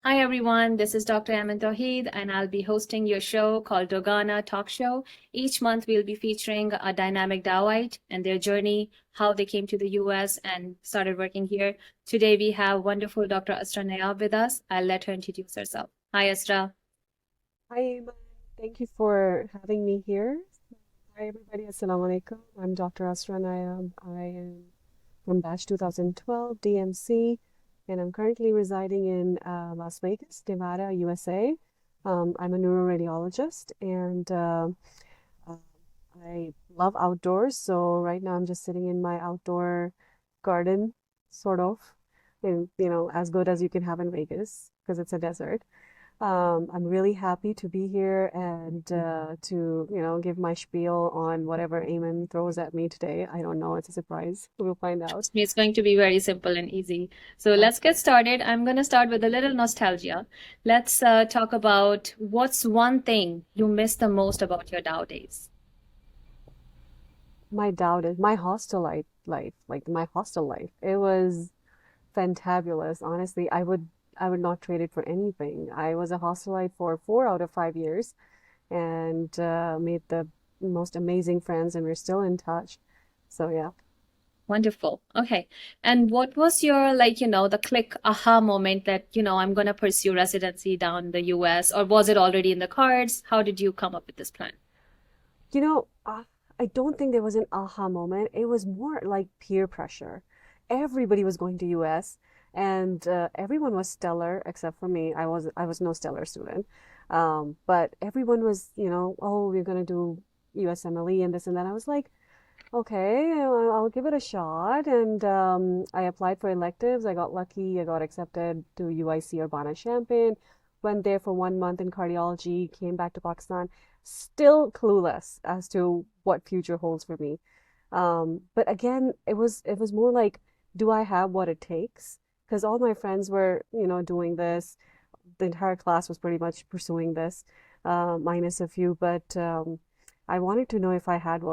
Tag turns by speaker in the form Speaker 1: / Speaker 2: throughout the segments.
Speaker 1: Hi everyone, this is Dr. Amin Tawheed, and I'll be hosting your show called Dogana Talk Show. Each month, we'll be featuring a dynamic Dawite and their journey, how they came to the US and started working here. Today, we have wonderful Dr. Asra Nayab with us. I'll let her introduce herself. Hi, Asra.
Speaker 2: Hi, Iman. Thank you for having me here. Hi, everybody. Assalamu alaikum. I'm Dr. Asra Nayab. I am from batch 2012 DMC, and I'm currently residing in Las Vegas, Nevada, USA. I'm a neuroradiologist, and uh, I love outdoors. So right now I'm just sitting in my outdoor garden, sort of, and as good as you can have in Vegas because it's a desert. I'm really happy to be here and to, give my spiel on whatever Eamon throws at me today. I don't know. It's a surprise. We'll find out.
Speaker 1: Trust me, it's going to be very simple and easy. So let's
Speaker 2: Okay.
Speaker 1: get started. I'm going to start with a little nostalgia. Let's talk about what's one thing you miss the most about your Dow days.
Speaker 2: My doubt is my hostel life, like my hostel life. It was fantabulous. Honestly, I would not trade it for anything. I was a hostelite for 4 out of 5 years and made the most amazing friends, and we're still in touch. So yeah.
Speaker 1: Wonderful. Okay. And what was your, the click aha moment that, I'm going to pursue residency down the US, or was it already in the cards? How did you come up with this plan?
Speaker 2: You know, I don't think there was an aha moment. It was more like peer pressure. Everybody was going to US, and everyone was stellar except for me. I was no stellar student. But everyone was, oh, we're gonna do USMLE and this and that. I was like, okay, I'll give it a shot. And I applied for electives. I got lucky. I got accepted to UIC Urbana-Champaign. Went there for 1 month in cardiology, came back to Pakistan, still clueless as to what future holds for me. But again, it was more like, do I have what it takes? Because all my friends were, doing this. The entire class was pretty much pursuing this, minus a few. But I wanted to know if I had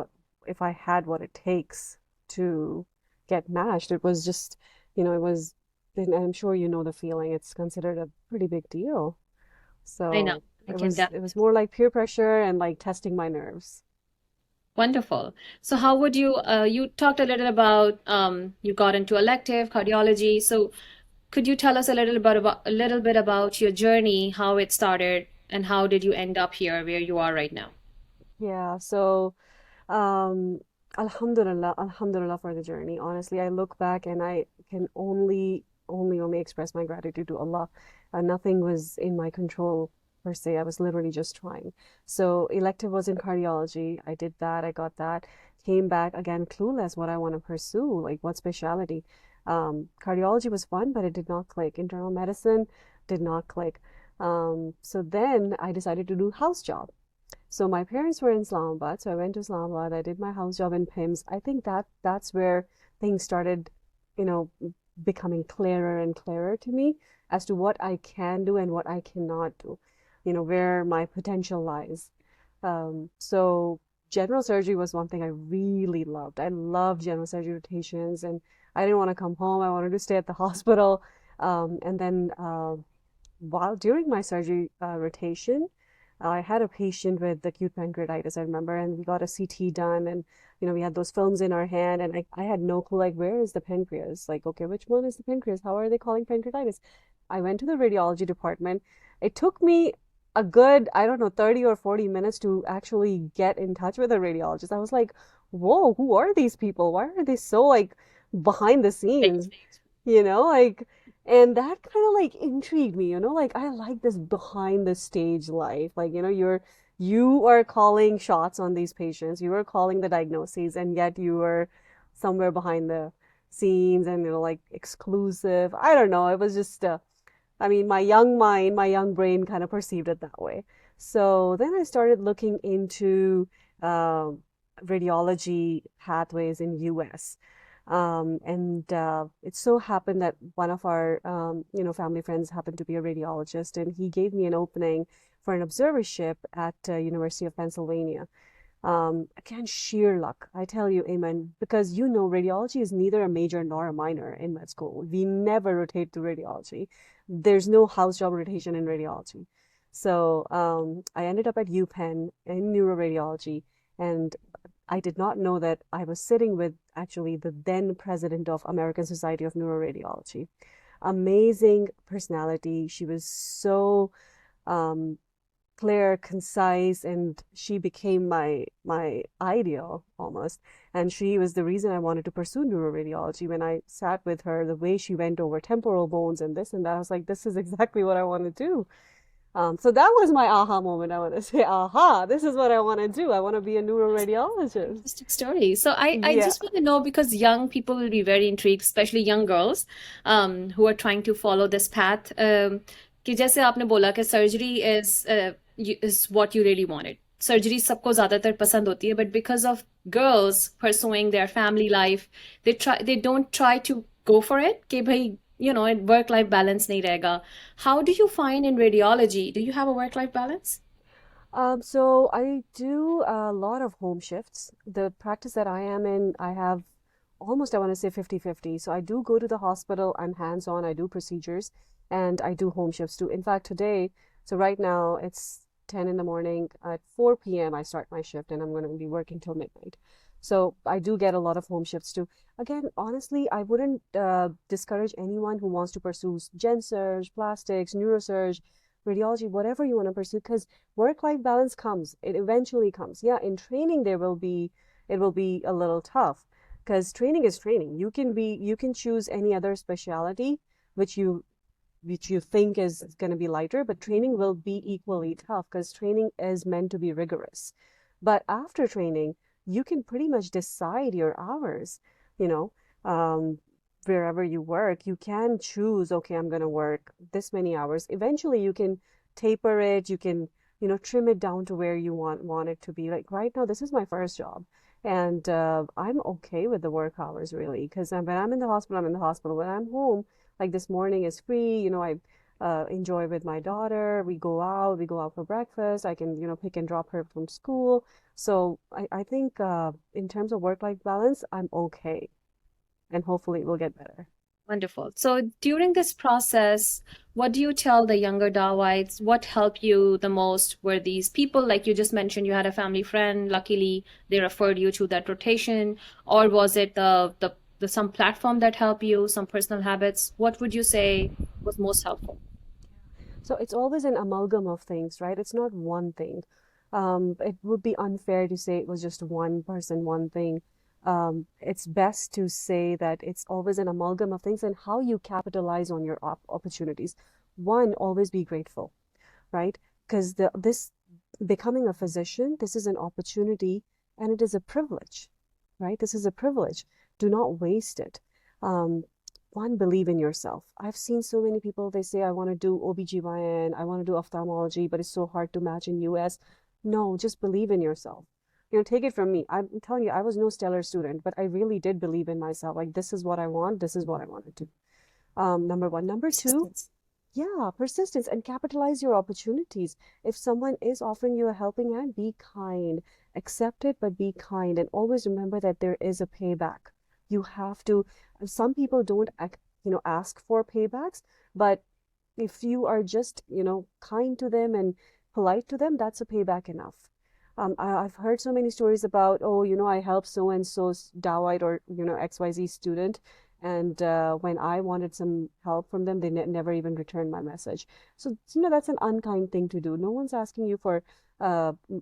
Speaker 2: what it takes to get matched. It was just, it was, and I'm sure you know the feeling. It's considered a pretty big deal.
Speaker 1: I know.
Speaker 2: So
Speaker 1: I
Speaker 2: it
Speaker 1: can
Speaker 2: was it was
Speaker 1: definitely.
Speaker 2: more like peer pressure and like testing my nerves.
Speaker 1: Wonderful. So how would you talked a little about, you got into elective cardiology. So could you tell us a little bit about your journey, how it started, and how did you end up here where you are right now?
Speaker 2: Yeah, so um Alhamdulillah for the journey. Honestly, I look back and I can only express my gratitude to Allah. Nothing was in my control per se. I was literally just trying. So elective was in cardiology. I did that, I got that. Came back again clueless what I want to pursue, like what specialty. Cardiology was fun, but it did not click. Internal medicine did not click. So then I decided to do house job. So my parents were in Islamabad, so I went to Islamabad. I did my house job in PIMS. I think that's where things started, you know, becoming clearer and clearer to me as to what I can do and what I cannot do, where my potential lies. So general surgery was one thing I really loved. I loved general surgery rotations, and I didn't want to come home. I wanted to stay at the hospital. And then while during my surgery rotation, I had a patient with acute pancreatitis, I remember, and we got a CT done, and we had those films in our hand, and I had no clue, like, where is the pancreas? Like, okay, which one is the pancreas? How are they calling pancreatitis? I went to the radiology department. It took me a good, I don't know, 30 or 40 minutes to actually get in touch with a radiologist. I was like, whoa, who are these people? Why are they so like behind the scenes? Like, and that kind of like intrigued me, like I like this behind the stage life. Like, you are calling shots on these patients, you are calling the diagnoses, and yet you are somewhere behind the scenes and, like exclusive. I don't know. It was just, I mean, my young mind, my young brain kind of perceived it that way. So then I started looking into um radiology pathways in US. And it so happened that one of our, family friends happened to be a radiologist, and he gave me an opening for an observership at University of Pennsylvania. Again, sheer luck. I tell you, amen. Because radiology is neither a major nor a minor in med school. We never rotate to radiology. There's no house job rotation in radiology. So I ended up at UPenn in neuroradiology, and I did not know that I was sitting with actually the then president of American Society of Neuroradiology. Amazing personality. She was so um, clear, concise, and she became my ideal almost. And she was the reason I wanted to pursue neuroradiology. When I sat with her, the way she went over temporal bones and this and that, I was like, this is exactly what I want to do. So that was my aha moment. I want to say, aha, this is what I want to do. I want to be a neuroradiologist.
Speaker 1: Interesting story. So I
Speaker 2: Yeah.
Speaker 1: just want to know because young people will be very intrigued, especially young girls, who are trying to follow this path. कि जैसे आपने बोला कि surgery is what you really wanted. Surgery सबको ज़्यादातर पसंद होती है, but because of girls pursuing their family life, they don't try to go for it. कि भाई, work-life balance नहीं रहेगा. How do you find in radiology? Do you have a work-life balance?
Speaker 2: So I do a lot of home shifts. The practice that I am in, I have almost, I want to say 50-50. So I do go to the hospital, I'm hands-on, I do procedures, and I do home shifts too. In fact, today, so right now it's 10 in the morning. At 4 p.m. I start my shift and I'm going to be working till midnight. So I do get a lot of home shifts too. Again, honestly, I wouldn't discourage anyone who wants to pursue gen surge, plastics, neurosurge, radiology, whatever you want to pursue, because work-life balance comes. It eventually comes. Yeah, in training it will be a little tough because training is training. You can choose any other specialty which you think is going to be lighter, but training will be equally tough because training is meant to be rigorous. But after training, you can pretty much decide your hours, you know, um, wherever you work, you can choose, okay, I'm going to work this many hours. Eventually, you can taper it, you can, trim it down to where you want it to be. Like right now, this is my first job. And I'm okay with the work hours really, because when I'm in the hospital, I'm in the hospital. When I'm home, like this morning is free. I enjoy with my daughter. We go out for breakfast. I can, pick and drop her from school. So I think in terms of work-life balance, I'm okay. And hopefully it will get better.
Speaker 1: Wonderful. So during this process, what do you tell the younger Dawites? What helped you the most? Were these people, like you just mentioned, you had a family friend, luckily they referred you to that rotation, or was it the some platform that helped you, some personal habits? What would you say was most helpful?
Speaker 2: So it's always an amalgam of things, right? It's not one thing. It would be unfair to say it was just one person, one thing. It's best to say that it's always an amalgam of things and how you capitalize on your opportunities. One, always be grateful, right? Because this becoming a physician, this is an opportunity and it is a privilege, right? This is a privilege. Do not waste it. Um, One, believe in yourself. I've seen so many people, they say, I want to do OBGYN, I want to do ophthalmology, but it's so hard to match in US. No, just believe in yourself. Take it from me. I'm telling you, I was no stellar student, but I really did believe in myself. Like, this is what I want. This is what I want to do. Number one. Number two,
Speaker 1: Persistence.
Speaker 2: yeah, persistence and capitalize your opportunities. If someone is offering you a helping hand, be kind. Accept it, but be kind. And always remember that there is a payback. You have to, some people don't, ask for paybacks, but if you are just, kind to them and polite to them, that's a payback enough. I've heard so many stories about, oh, I helped so and so's Dawite or, XYZ student. And when I wanted some help from them, they never even returned my message. So, that's an unkind thing to do. No one's asking you for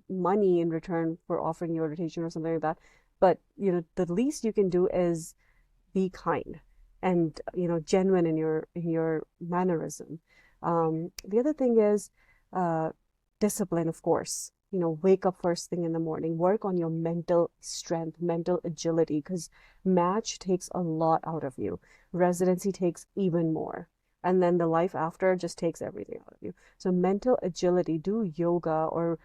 Speaker 2: money in return for offering you a rotation or something like that. But, the least you can do is be kind and genuine in your mannerism. The other thing is uh, discipline, of course. Wake up first thing in the morning, work on your mental strength, mental agility, because match takes a lot out of you. Residency takes even more. And then the life after just takes everything out of you. So mental agility, do yoga or,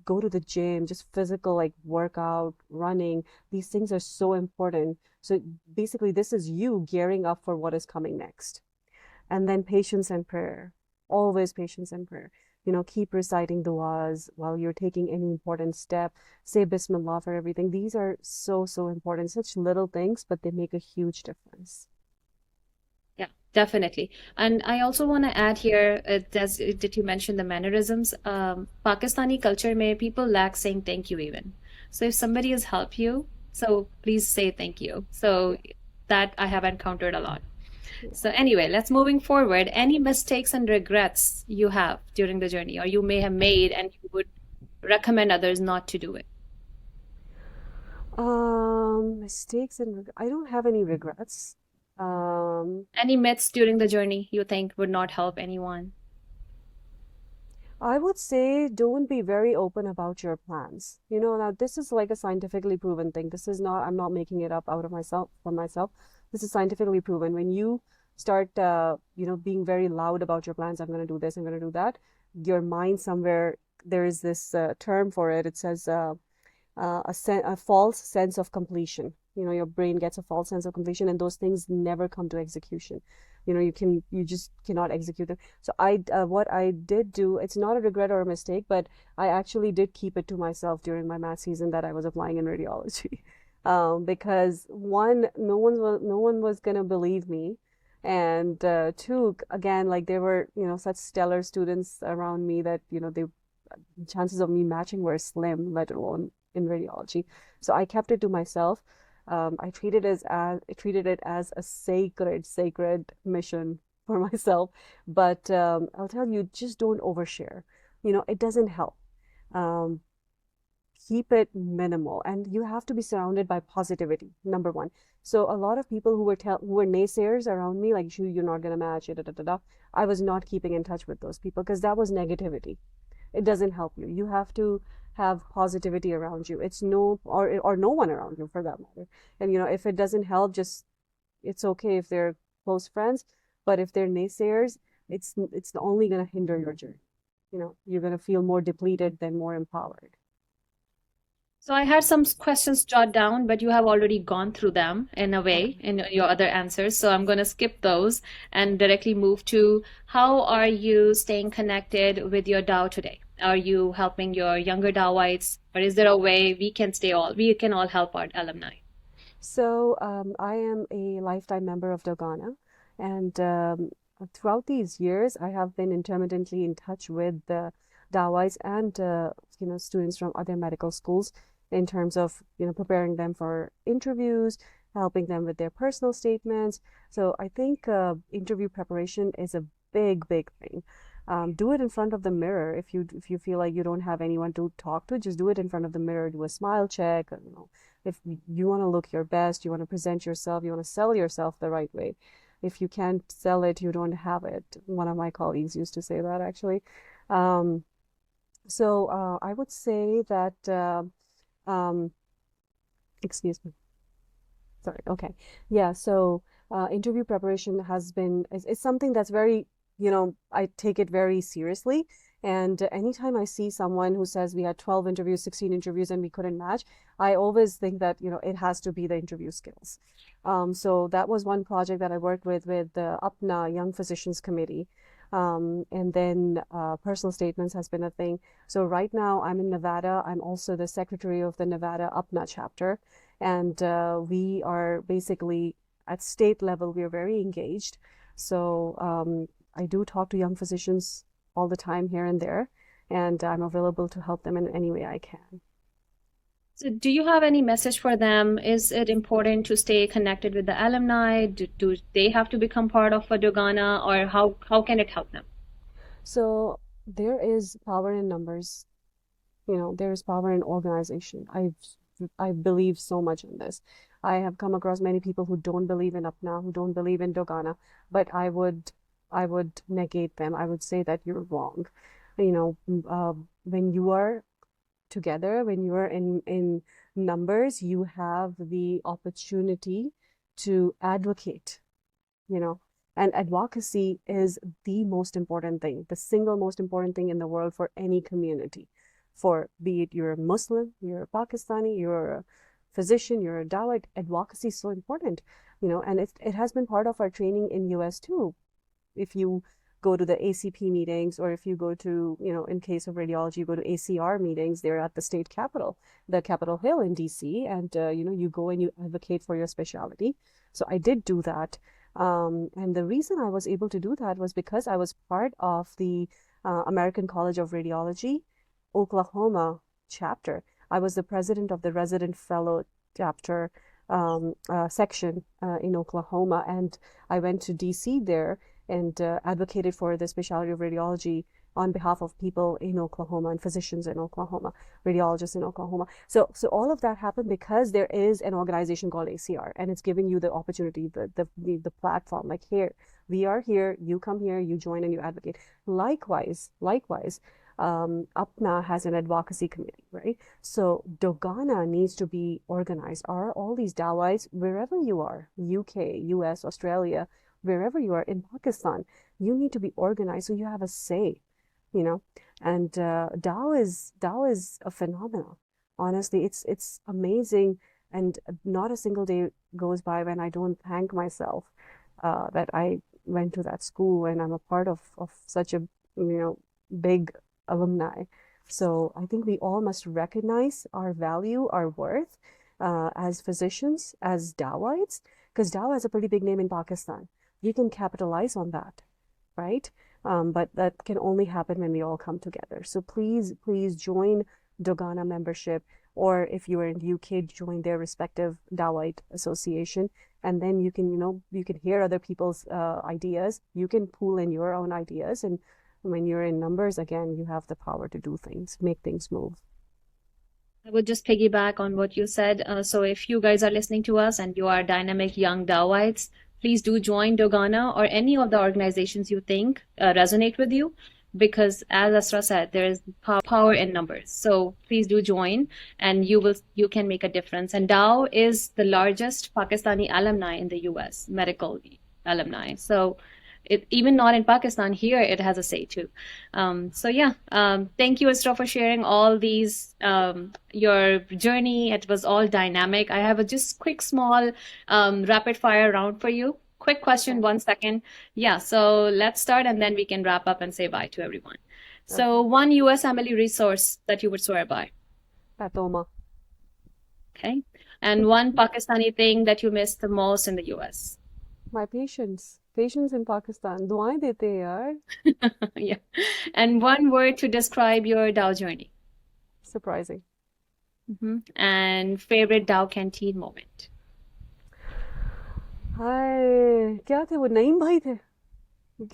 Speaker 2: go to the gym, just physical like workout, running. These things are so important. So basically, this is you gearing up for what is coming next. And then patience and prayer. Always patience and prayer. keep reciting du'as while you're taking any important step. Say Bismillah for everything. These are so, so important. Such little things, but they make a huge difference.
Speaker 1: Yeah, definitely. And I also want to add here, did you mention the mannerisms? Pakistani culture may people lack saying thank you even. So if somebody has helped you, so please say thank you. So
Speaker 2: Yeah.
Speaker 1: that I have encountered a lot.
Speaker 2: Yeah.
Speaker 1: So anyway, let's moving forward. Any mistakes and regrets you have during the journey, or you may have made, and you would recommend others not to do it?
Speaker 2: Mistakes and I don't have any regrets. Um,
Speaker 1: Any myths during the journey you think would not help anyone?
Speaker 2: I would say don't be very open about your plans. Now this is like a scientifically proven thing. This is not, I'm not making it up out of myself for myself. This is scientifically proven. When you start, being very loud about your plans, I'm going to do this, I'm going to do that, your mind somewhere, there is this term for it. It says, a false sense of completion. Your brain gets a false sense of completion, and those things never come to execution. You just cannot execute them. So what I did do, it's not a regret or a mistake, but I actually did keep it to myself during my math season that I was applying in radiology, because one, no one was gonna believe me, and two, again, like there were such stellar students around me that they chances of me matching were slim, let alone in radiology. So I kept it to myself. I treated it as a sacred mission for myself. But I'll tell you, just don't overshare. It doesn't help. Um, Keep it minimal, and you have to be surrounded by positivity. Number one. So a lot of people who were naysayers around me, like, you're not gonna match it, da, da, da, da. I was not keeping in touch with those people because that was negativity. It doesn't help you. You have to have positivity around you. It's no, or no one around you for that matter. And if it doesn't help, just, it's okay if they're close friends, but if they're naysayers, it's only going to hinder your journey. You're going to feel more depleted than more empowered.
Speaker 1: So I had some questions jot down, but you have already gone through them in a way
Speaker 2: Okay.
Speaker 1: in your other answers. So I'm going to skip those and directly move to how are you staying connected with your DAO today? Are you helping your younger DAOites, or is there a way we can all help our alumni?
Speaker 2: So I am a lifetime member of Dogana, and throughout these years, I have been intermittently in touch with the Dawais and students from other medical schools in terms of preparing them for interviews, helping them with their personal statements. So I think interview preparation is a big, big thing. Do it in front of the mirror. If you feel like you don't have anyone to talk to, just do it in front of the mirror. Do a smile check. If you want to look your best, you want to present yourself, you want to sell yourself the right way. If you can't sell it, you don't have it. One of my colleagues used to say that actually. Um, so I would say that, um, excuse me. Sorry. Okay. Yeah. So interview preparation is something that's very, I take it very seriously. And anytime I see someone who says we had 12 interviews, 16 interviews, and we couldn't match, I always think that, it has to be the interview skills. So that was one project that I worked with the UPNA Young Physicians Committee. And then personal statements has been a thing. So right now I'm in Nevada. I'm also the secretary of the Nevada UPNA chapter. And we are basically at state level, we are very engaged. So I do talk to young physicians all the time here and there, and I'm available to help them in any way I can.
Speaker 1: So do you have any message for them? Is it important to stay connected with the alumni? Do they have to become part of a Dogana, or how can it help them?
Speaker 2: So there is power in numbers. There is power in organization. I believe so much in this. I have come across many people who don't believe in Apna, who don't believe in Dogana, but I would negate them. I would say that you're wrong. When you are together, when you are in numbers, you have the opportunity to advocate, you know. And advocacy is the most important thing, the single most important thing in the world for any community. For be it you're a Muslim, you're a Pakistani, you're a physician, you're a Dawit, advocacy is so important, and it has been part of our training in US too. If you go to the ACP meetings, or if you go to, in case of radiology, you go to ACR meetings, they're at the state capitol, the Capitol Hill in DC, and you go and you advocate for your specialty. So I did do that. And the reason I was able to do that was because I was part of the American College of Radiology, Oklahoma chapter. I was the president of the resident fellow chapter section in Oklahoma, and I went to DC there and advocated for the specialty of radiology on behalf of people in Oklahoma and physicians in Oklahoma, radiologists in Oklahoma. So all of that happened because there is an organization called ACR, and it's giving you the opportunity, the platform. Like, here, we are here. You come here, you join, and you advocate. Likewise, APNA has an advocacy committee, right? So Dogana needs to be organized. Are all these dawites, wherever you are, UK, US, Australia, wherever you are, in Pakistan, you need to be organized so you have a say, And Dao is a phenomenon. Honestly, it's amazing, and not a single day goes by when I don't thank myself that I went to that school and I'm a part of such a big alumni. So I think we all must recognize our value, our worth as physicians, as Dawites, because Dawa has a pretty big name in Pakistan. We can capitalize on that, right? But that can only happen when we all come together. So please join Dogana membership, or if you are in the UK, join their respective Dawite association, and then you can hear other people's ideas. You can pool in your own ideas, and when you're in numbers, again, you have the power to do things, make things move.
Speaker 1: I would just piggyback on what you said. So if you guys are listening to us and you are dynamic young Dawites, please do join Dogana or any of the organizations you think resonate with you, because as Asra said, there is power in numbers. So please do join, and you can make a difference. And Dow is the largest Pakistani alumni in the US, medical alumni. So even not in Pakistan, here it has a say too. Thank you, Asra, for sharing all these, your journey. It was all dynamic. I have a just quick, small rapid fire round for you. Quick question, 1 second. Yeah, so let's start and then we can wrap up and say bye to everyone. So one USMLE resource that you would swear by.
Speaker 2: Patoma.
Speaker 1: Okay. And one Pakistani thing that you miss the most in the US.
Speaker 2: My patients in Pakistan. Duaएं देते हैं यार.
Speaker 1: Yeah. And one word to describe your Dow journey.
Speaker 2: Surprising.
Speaker 1: And favorite Dow canteen moment.
Speaker 2: हाय, क्या थे वो? नईम भाई थे?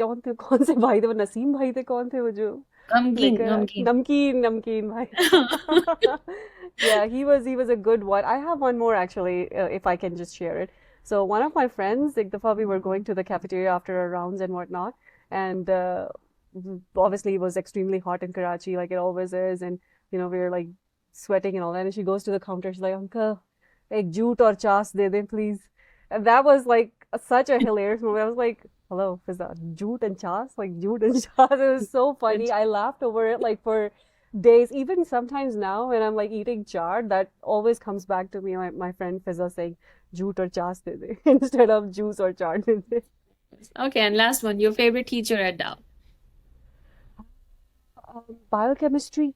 Speaker 2: कौन से भाई थे वो? नसीम भाई थे? कौन थे वो जो नमकीन भाई? Yeah, he was a good one. I have one more actually, if I can just share it. So one of my friends, like we were going to the cafeteria after our rounds and whatnot, and obviously it was extremely hot in Karachi, like it always is, and we were like sweating and all that. And she goes to the counter, she's like, "Uncle, ek jute aur chas de dein, please." And that was like such a hilarious moment. I was like, "Hello, Fizza, jute and chas, like jute and chas." It was so funny. I laughed over it like for days. Even sometimes now when I'm like eating chard, that always comes back to me. My friend Fizza saying, "Jute or chas de de," instead of juice or chard de de.
Speaker 1: Okay, and last one, your favorite teacher at Dow?
Speaker 2: Biochemistry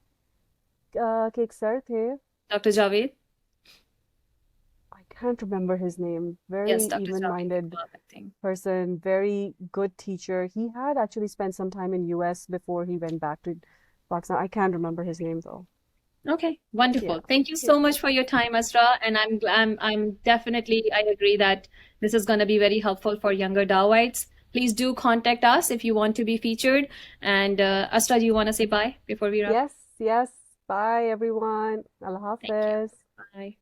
Speaker 2: के एक sir थे.
Speaker 1: Dr. Javed?
Speaker 2: I can't remember his name. Very even-minded person, very good teacher. He had actually spent some time in US before he went back to Pakistan. I can't remember his name though.
Speaker 1: Okay, wonderful. Yeah. Thank you so much for your time, Asra. And I'm definitely, I agree that this is going to be very helpful for younger Dawites. Please do contact us if you want to be featured. And Asra, do you want to say bye before we wrap?
Speaker 2: Yes. Bye, everyone. Allah Hafiz.
Speaker 1: Bye.